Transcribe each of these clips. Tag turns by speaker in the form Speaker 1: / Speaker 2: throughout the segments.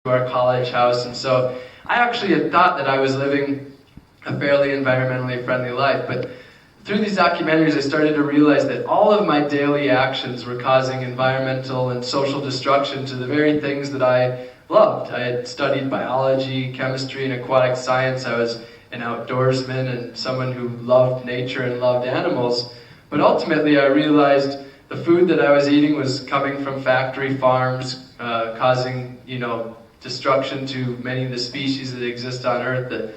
Speaker 1: our college house, and so I actually had thought that I was living a fairly environmentally friendly life, but through these documentaries I started to realize that all of my daily actions were causing environmental and social destruction to the very things that I loved. I had studied biology, chemistry, and aquatic science. I was an outdoorsman and someone who loved nature and loved animals, but ultimately I realized the food that I was eating was coming from factory farms, causing, destruction to many of the species that exist on Earth. The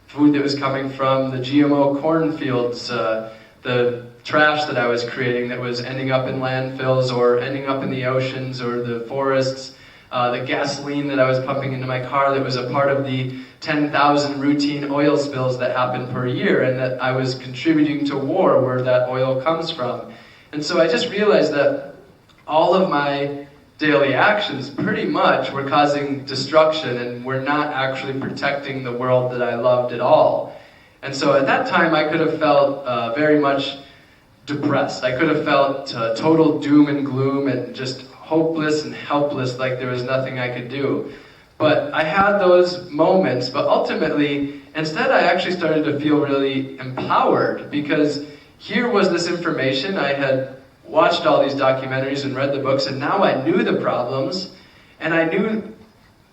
Speaker 1: food that was coming from the GMO cornfields, the trash that I was creating that was ending up in landfills or ending up in the oceans or the forests, the gasoline that I was pumping into my car that was a part of the 10,000 routine oil spills that happen per year, and that I was contributing to war where that oil comes from. And so I just realized that all of my daily actions pretty much were causing destruction and were not actually protecting the world that I loved at all. And so at that time I could have felt very much depressed. I could have felt total doom and gloom and just hopeless and helpless, like there was nothing I could do. But I had those moments, but ultimately, instead I actually started to feel really empowered, because here was this information. I had watched all these documentaries and read the books, and now I knew the problems, and I knew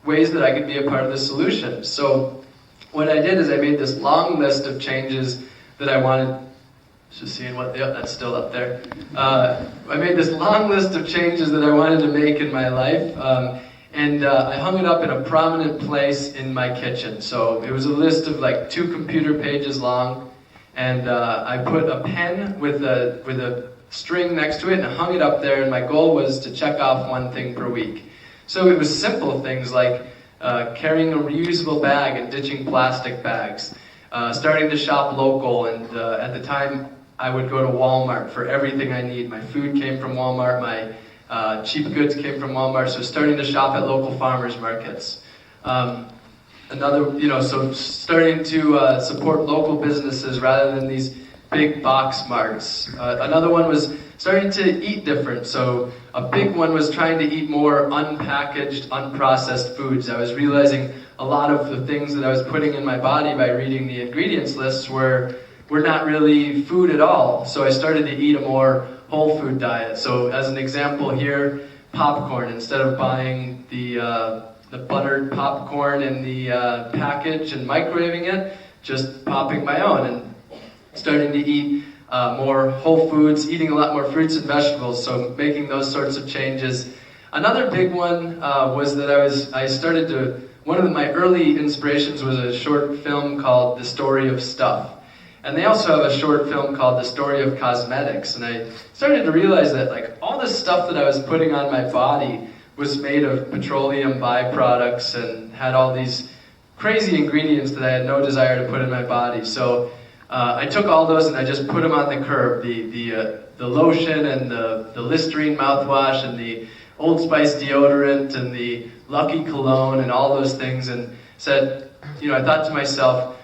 Speaker 1: ways that I could be a part of the solution. So what I did is I made this long list of changes that I wanted. Just seeing that's still up there. I made this long list of changes that I wanted to make in my life, and I hung it up in a prominent place in my kitchen. So it was a list of like 2 computer pages long, and I put a pen with a string next to it and hung it up there, and my goal was to check off one thing per week. So it was simple things like carrying a reusable bag and ditching plastic bags, starting to shop local, and at the time I would go to Walmart for everything I need. My food came from Walmart, my cheap goods came from Walmart, so starting to shop at local farmers markets. So starting to support local businesses rather than these big box marts. Another one was starting to eat different. So a big one was trying to eat more unpackaged, unprocessed foods. I was realizing a lot of the things that I was putting in my body by reading the ingredients lists were not really food at all. So I started to eat a more whole food diet. So as an example here, popcorn. Instead of buying the buttered popcorn in the package and microwaving it, just popping my own, and starting to eat more whole foods, eating a lot more fruits and vegetables, so making those sorts of changes. Another big one was that one of my early inspirations was a short film called The Story of Stuff. And they also have a short film called The Story of Cosmetics. And I started to realize that like all the stuff that I was putting on my body was made of petroleum byproducts and had all these crazy ingredients that I had no desire to put in my body. So I took all those and I just put them on the curb. The lotion and the Listerine mouthwash and the Old Spice deodorant and the Lucky cologne and all those things, and said, I thought to myself,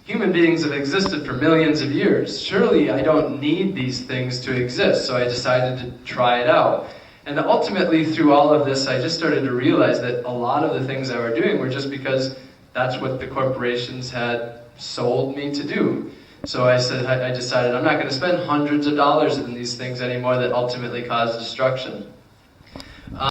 Speaker 1: human beings have existed for millions of years. Surely I don't need these things to exist. So I decided to try it out. And ultimately through all of this, I just started to realize that a lot of the things I were doing were just because that's what the corporations had sold me to do. So I decided I'm not going to spend hundreds of dollars in these things anymore that ultimately cause destruction.